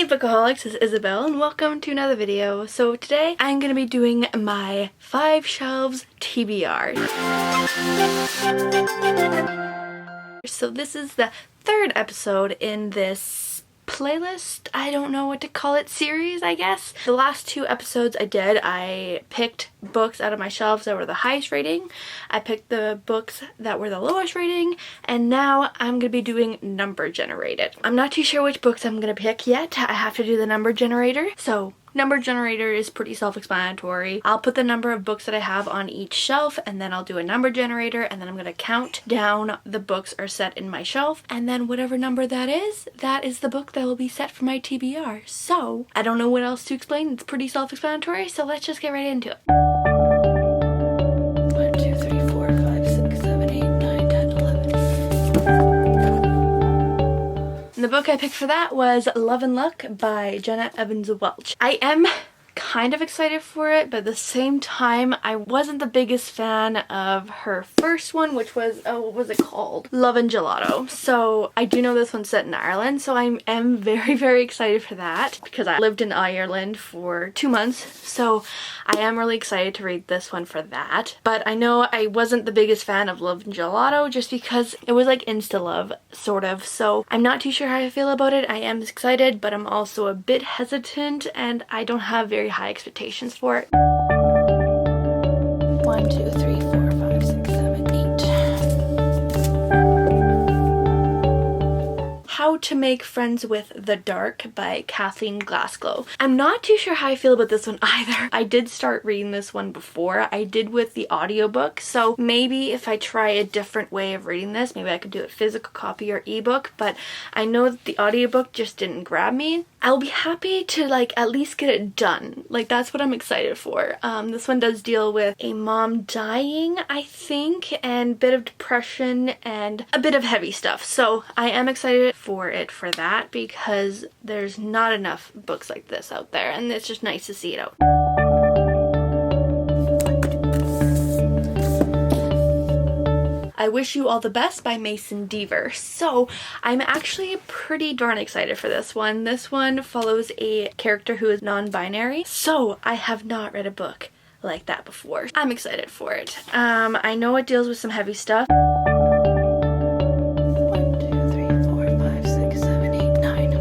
Hey Bookaholics, it's Isabel and welcome to another video. So today I'm going to be doing my 5 shelves TBR. So this is the 3rd episode in this playlist, I don't know what to call it, series I guess. The last 2 episodes I picked books out of my shelves that were the highest rating. I picked the books that were the lowest rating, and now I'm going to be doing number generated. I'm not too sure which books I'm going to pick yet. I have to do the number generator. So number generator is pretty self-explanatory. I'll put the number of books that I have on each shelf, and then I'll do a number generator, and then I'm going to count down the books are set in my shelf, and then whatever number that is the book that will be set for my TBR. So I don't know what else to explain. It's pretty self-explanatory, so let's just get right into it. 1, 2, 3, 4, 5, 6, 7, 8, 9, 10, 11. And the book I picked for that was Love and Luck by Jenna Welch. I am kind of excited for it, but at the same time I wasn't the biggest fan of her first one, which was what was it called? Love and Gelato. So I do know this one's set in Ireland, so I am very excited for that because I lived in Ireland for 2 months, so I am really excited to read this one for that. But I know I wasn't the biggest fan of Love and Gelato just because it was like insta-love sort of, so I'm not too sure how I feel about it. I am excited, but I'm also a bit hesitant and I don't have very high expectations for it. 1, 2, 3, 4, 5, 6, 7, 8. How to Make Friends with the Dark by Kathleen Glassgow. I'm not too sure how I feel about this one either. I did start reading this one before. I did with the audiobook, so maybe if I try a different way of reading this, maybe I could do it physical copy or ebook, but I know that the audiobook just didn't grab me. I'll be happy to like at least get it done. Like that's what I'm excited for. This one does deal with a mom dying, I think, and a bit of depression and a bit of heavy stuff. So I am excited for it for that because there's not enough books like this out there, and it's just nice to see it out. I Wish You All the Best by Deaver. So I'm actually pretty darn excited for this one. This one follows a character who is non-binary, so I have not read a book like that before. I'm excited for it. I know it deals with some heavy stuff. 1, 2, 3, 4, 5, 6, 7, 8, 9.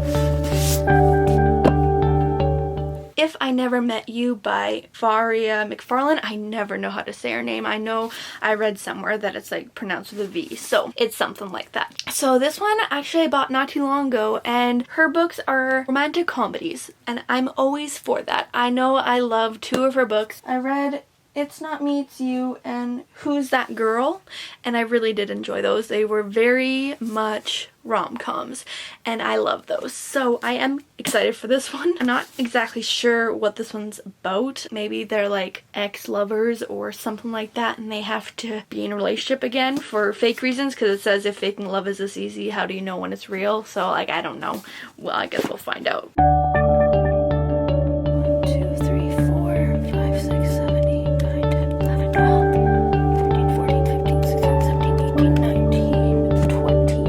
If I Never Met You by McFarlane. I never know how to say her name. I know I read somewhere that it's like pronounced with a V, so it's something like that. So this one actually I bought not too long ago, and her books are romantic comedies, and I'm always for that. I know I love 2 of her books. I read It's Not Me, It's You and Who's That Girl, and I really did enjoy those. They were very much rom-coms, and I love those. So I am excited for this one. I'm not exactly sure what this one's about. Maybe they're like ex-lovers or something like that, and they have to be in a relationship again for fake reasons, because it says if faking love is this easy, how do you know when it's real? So like, I don't know. Well, I guess we'll find out. 1, 2, 3, 4, 5, 6, 7, 8, 9, 10, 11, 12, 13, 14, 15, 16, 17, 18, 19, 20.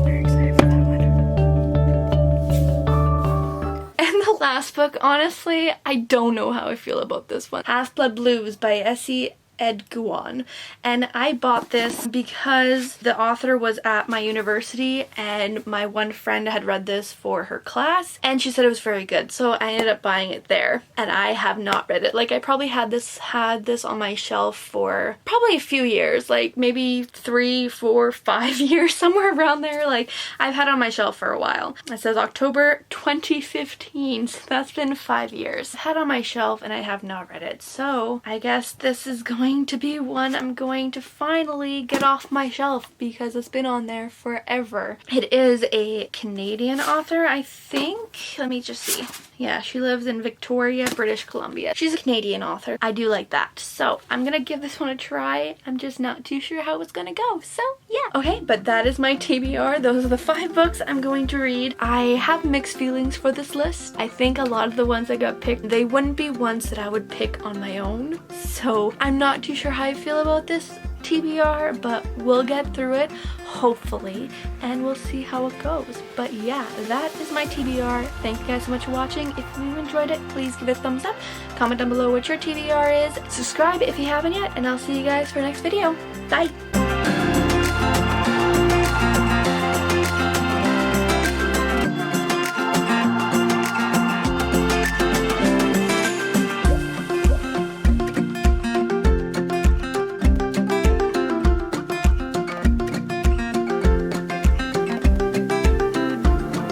Very excited for that one. And the last book, honestly, I don't know how I feel about this one. Half-Blood Blues by Edugyan, and I bought this because the author was at my university and my one friend had read this for her class and she said it was very good, so I ended up buying it there, and I have not read it. Like I probably had this on my shelf for probably a few years, like maybe 3, 4, 5 years, somewhere around there. Like I've had it on my shelf for a while. It says October 2015, so that's been 5 years. I've had it on my shelf and I have not read it, so I guess this is going to be one I'm going to finally get off my shelf because it's been on there forever. It is a Canadian author, I think. Let me just see. Yeah, she lives in Victoria, British Columbia. She's a Canadian author. I do like that. So I'm gonna give this one a try. I'm just not too sure how it's gonna go. So yeah. Okay, but that is my TBR. Those are the 5 books I'm going to read. I have mixed feelings for this list. I think a lot of the ones that got picked, they wouldn't be ones that I would pick on my own. So I'm not too sure how I feel about this TBR, but we'll get through it, hopefully, and we'll see how it goes. But yeah, that is my TBR. Thank you guys so much for watching. If you enjoyed it, please give it a thumbs up. Comment down below what your TBR is. Subscribe if you haven't yet, and I'll see you guys for the next video. Bye!